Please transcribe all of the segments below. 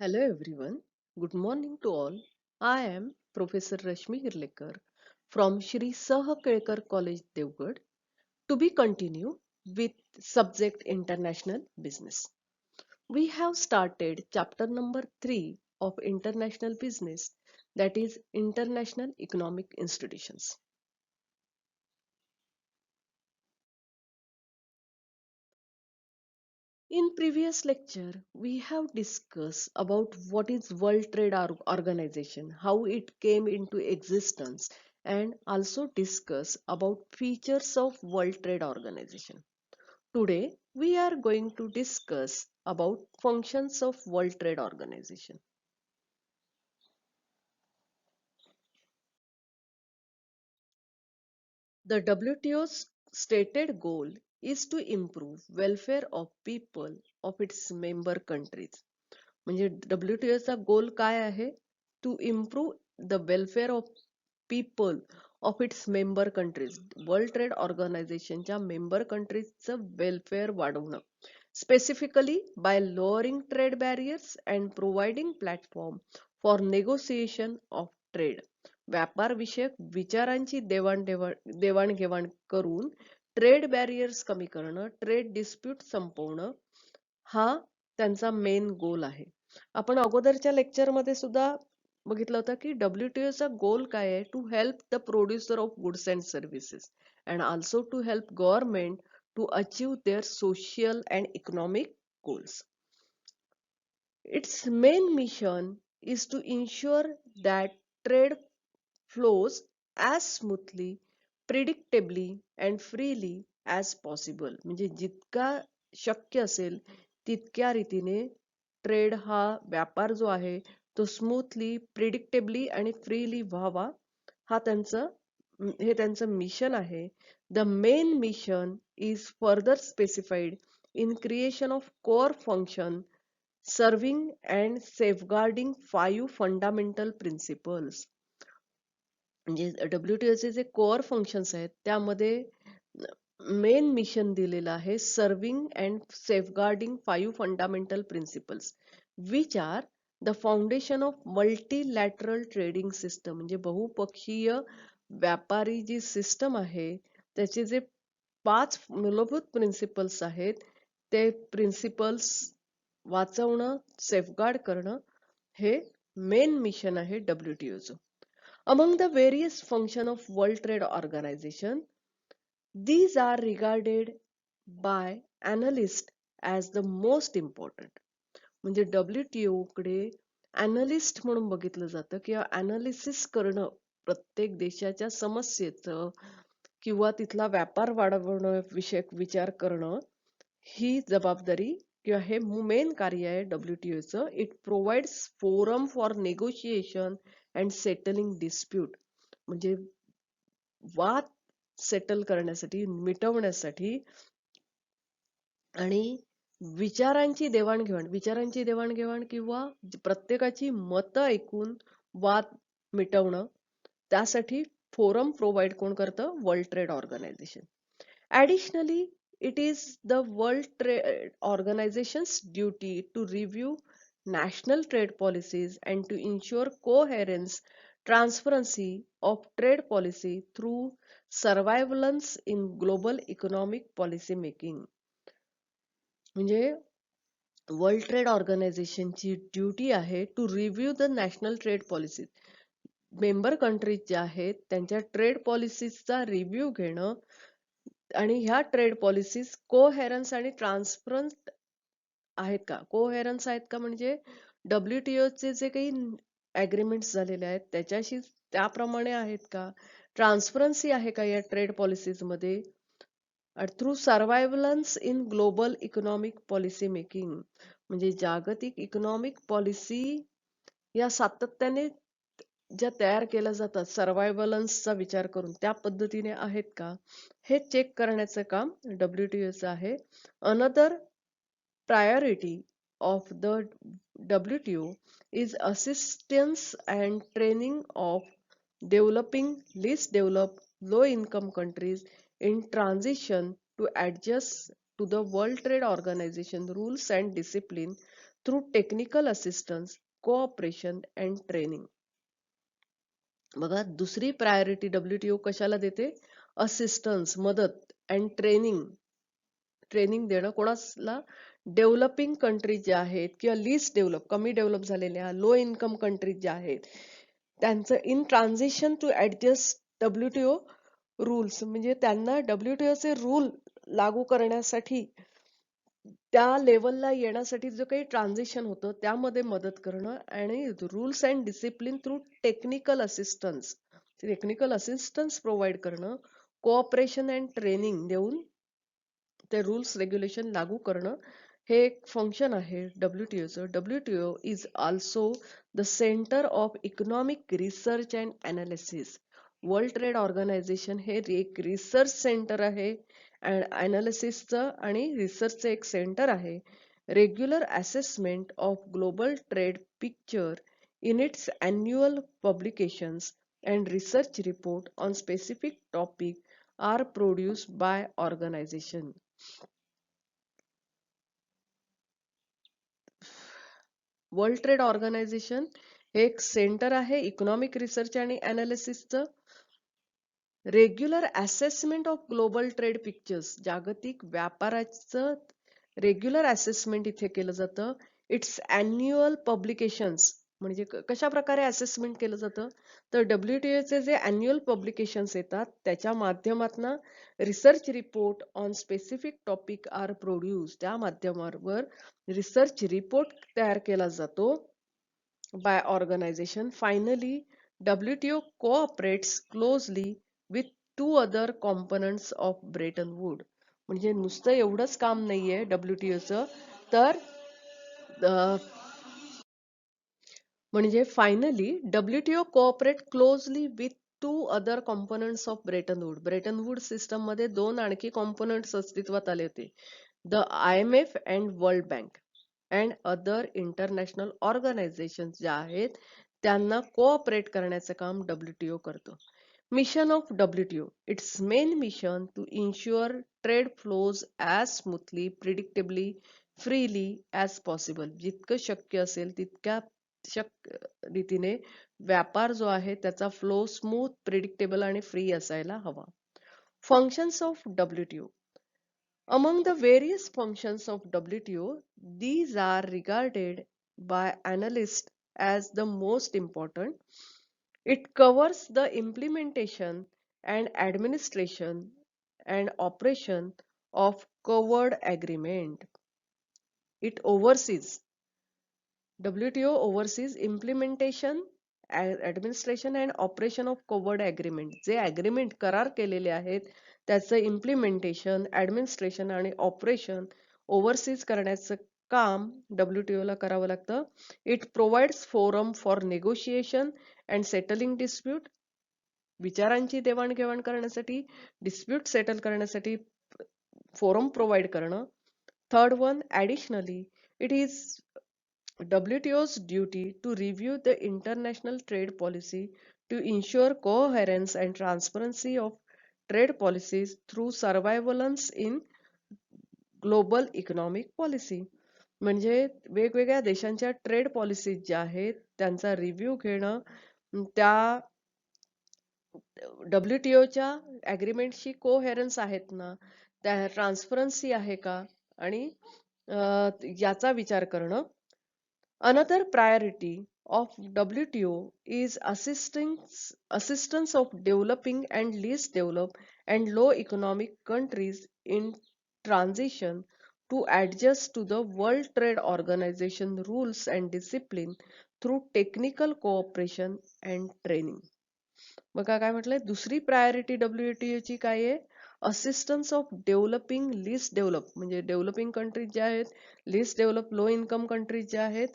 Hello everyone. Good morning to all. I am Professor Rashmi Hirlekar from Shri Saha Kelkar College, Devgad, to be continue with subject International Business. We have started chapter number 3 of International Business, that is International Economic Institutions. In previous lecture, we have discussed about what is World Trade Organization, how it came into existence, and also discuss about features of World Trade Organization. Today, we are going to discuss about functions of World Trade Organization. The WTO's stated goal is to improve welfare of people of its member countries. म्हणजे WTO चा goal काय आहे? To improve the welfare of people of its member countries. World Trade ऑर्गनायझेशनच्या member कंट्रीजचं welfare वाढवणं, specifically by lowering trade barriers and providing platform for negotiation of trade. व्यापार विषयक विचारांची देवाणघेवाण करून ट्रेड बॅरियर्स कमी करणं, ट्रेड डिस्प्यूट संपवणं हा त्यांचा मेन गोल आहे. आपण अगोदरच्या लेक्चरमध्ये सुद्धा बघितलं होतं की WTO चा गोल काय आहे? To help the producer of goods and services and also to help government to achieve their social and economic goals. Its main mission is to ensure that trade flows as smoothly, predictably and freely as possible. म्हणजे जितका शक्य असेल तितक्या रीतीने trade हा व्यापार जो आहे तो स्मूथली, प्रिडिक्टेबली आणि फ्रीली व्हावा, हा त्यांचं मिशन आहे. The main mission is further specified in creation of core function serving and safeguarding 5 fundamental principles. म्हणजे WTO चे जे कोअर फंक्शन्स आहेत त्यामध्ये मेन मिशन दिलेलं आहे serving and safeguarding 5 fundamental principles which are the foundation of multilateral trading system. म्हणजे बहुपक्षीय व्यापारी जी सिस्टम आहे त्याचे जे 5 मूलभूत प्रिन्सिपल्स आहेत ते प्रिन्सिपल्स वाचवणं, सेफगार्ड करणं हे मेन मिशन आहे WTOचं. Among the various functions of World Trade Organization, these are regarded by analysts as the most important. म्हणजे WTO कडे अनालिस्ट म्हणून बघितलं जातं किंवा अनालिसिस करणं प्रत्येक देशाच्या समस्येचं किंवा तिथला व्यापार वाढवणं विषयक विचार करणं ही जबाबदारी किंवा हे मेन कार्य आहे WTOचं. It provides forum for negotiation and settling dispute. म्हणजे वाद सेटल करण्यासाठी, मिटवण्यासाठी आणि विचारांची देवाणघेवाण किंवा प्रत्येकाची मतं ऐकून वाद मिटवणं, त्यासाठी फोरम प्रोव्हाइड कोण करतं? World trade Organization. Additionally, it is the World Trade Organization's duty to review national trade policies and to ensure coherence, transparency of trade policy through surveillance in global economic policy making. म्हणजे World Trade ऑर्गनायझेशनची duty आहे to review the national trade policy. Member countries ज्या आहेत त्यांच्या trade पॉलिसीजचा review घेणं आणि ह्या trade policies कोहेरन्स आणि ट्रान्सपरंट आहेत का? कोहेरन्स आहेत का म्हणजे WTO चे जे काही अग्रीमेंट्स झालेले आहेत त्याच्याशी त्याप्रमाणे आहेत का? ट्रान्सपरन्सी आहे का या ट्रेड पॉलिसीज मध्ये? Through surveillance in global economic policy making. म्हणजे जागतिक इकॉनॉमिक पॉलिसी या सातत्याने ज्या तयार केल्या जातात सर्वायव्हलन्सचा विचार करून त्या पद्धतीने आहेत का हे चेक करण्याचं काम WTOचं आहे. Another priority of the WTO is assistance and training of developing, least developed, low income countries in transition to adjust to the World Trade Organization rules and discipline through technical assistance, cooperation and training. बघा, दुसरी priority WTO कशाला देते? Assistance, मदत, and training. Training देणं कोणाला? Developing countries ज्या आहेत किंवा लीस्ट डेव्हलप, कमी डेव्हलप झालेल्या लो इन्कम कंट्रीज ज्या आहेत, त्यांचं in transition to adjust WTO rules, म्हणजे त्यांना WTO चे रूल लागू करण्यासाठी, त्या लेवलला येण्यासाठी जो काही ट्रान्झिशन होतं त्यामध्ये मदत करणं, आणि rules and discipline through technical assistance, technical assistance provide करणं, कोऑपरेशन अँड ट्रेनिंग देऊन ते रूल्स रेग्युलेशन लागू करणं, हे एक फंक्शन आहे WTOचं. WTO is also the centre of economic research and analysis. World trade organisation हे एक रिसर्च सेंटर आहे, अनालिसिसचं आणि रिसर्चचं एक सेंटर आहे. Regular assessment of global trade picture in its annual publications and research report on specific topic are produced by organization. World trade organisation हे एक centre आहे economic research आणि अनालिसिसचं. Regular assessment of global trade pictures, जागतिक व्यापाराचं regular assessment इथे केलं जातं. इट्स अॅन्युअल पब्लिकेशन्स, म्हणजे कशा प्रकारे असेसमेंट केलं जातं? तर WTOचे जे अॅन्युअल पब्लिकेशन्स येतात त्याच्या माध्यमातून research report on specific topic are produce, त्या माध्यमावर रिसर्च रिपोर्ट तयार केला जातो by organization. Finally, WTO cooperates closely with two other components of Bretton Woods. म्हणजे नुसतं एवढंच काम नाहीये WTOचं, तर म्हणजे finally WTO cooperate closely with two other components of Bretton Wood. Bretton Wood system मध्ये दोन आणखी कॉम्पोनंट्स अस्तित्वात आले होते, the IMF and world bank and other international organization ज्या आहेत त्यांना कोऑपरेट करण्याचं काम WTO करतो. Mission of WTO, its main mission to ensure trade flows as smoothly, predictably, freely as possible. जितकं शक्य असेल तितक्या रीतीने व्यापार जो आहे त्याचा फ्लो स्मूथ, प्रिडिक्टेबल आणि फ्री असायला हवा. Functions of WTO. Among the various functions of WTO, these are regarded by analysts as the most important. It covers the implementation and administration and operation of covered agreement. It oversees, WTO oversees implementation, administration and operation of covered agreement. जे agreement करार केलेले आहेत त्याचं implementation, administration आणि operation overseas करण्याचं काम WTO ला करावं लागतं. It provides forum for negotiation and settling dispute. विचारांची देवाणघेवाण करण्यासाठी, dispute settle करण्यासाठी forum provide करणं. Third one, additionally, it is WTO's duty to review the international trade policy to ensure coherence and transparency of trade policies through surveillance in global economic policy. म्हणजे वेगवेगळ्या देशांच्या trade policies ज्या आहेत त्यांचा review घेणं, त्या WTOच्या ॲग्रीमेंटशी कोहेरन्स आहेत ना, त्या ट्रान्सपरन्सी आहे का, आणि याचा विचार करणं. Another priority of WTO is assistance of developing and least developed and low economic countries in transition to adjust to the World Trade Organization rules and discipline through technical cooperation and training. बघा काय म्हटलंय, दुसरी priority WTO ची काय आहे? Assistance of developing least develop, म्हणजे developing countries ज्या आहेत, least develop low income countries ज्या आहेत,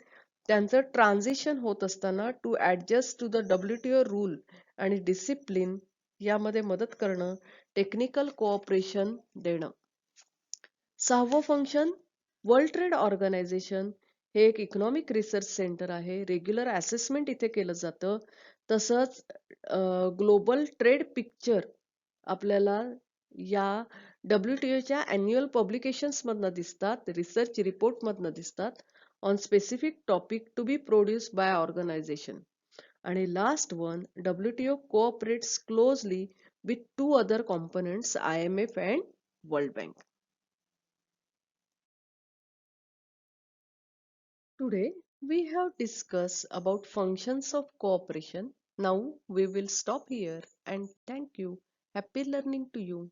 त्यांचं ट्रान्झिशन होत असताना to adjust to the WTO rule आणि डिसिप्लिन यामध्ये मदत करणं, टेक्निकल कोऑपरेशन देणं. सहावं फंक्शन, वर्ल्ड ट्रेड ऑर्गनायझेशन हे एक इकॉनॉमिक रिसर्च सेंटर आहे. रेग्युलर असेसमेंट इथे केलं जातं. तसंच ग्लोबल ट्रेड पिक्चर आपल्याला या WTOच्या अॅन्युअल पब्लिकेशन्स मधनं दिसतात, रिसर्च रिपोर्ट मधनं दिसतात. on specific topic to be produced by organization. And a last one, WTO cooperates closely with two other components, IMF and World Bank. Today, we have discussed about functions of cooperation. Now, we will stop here and thank you. Happy learning to you.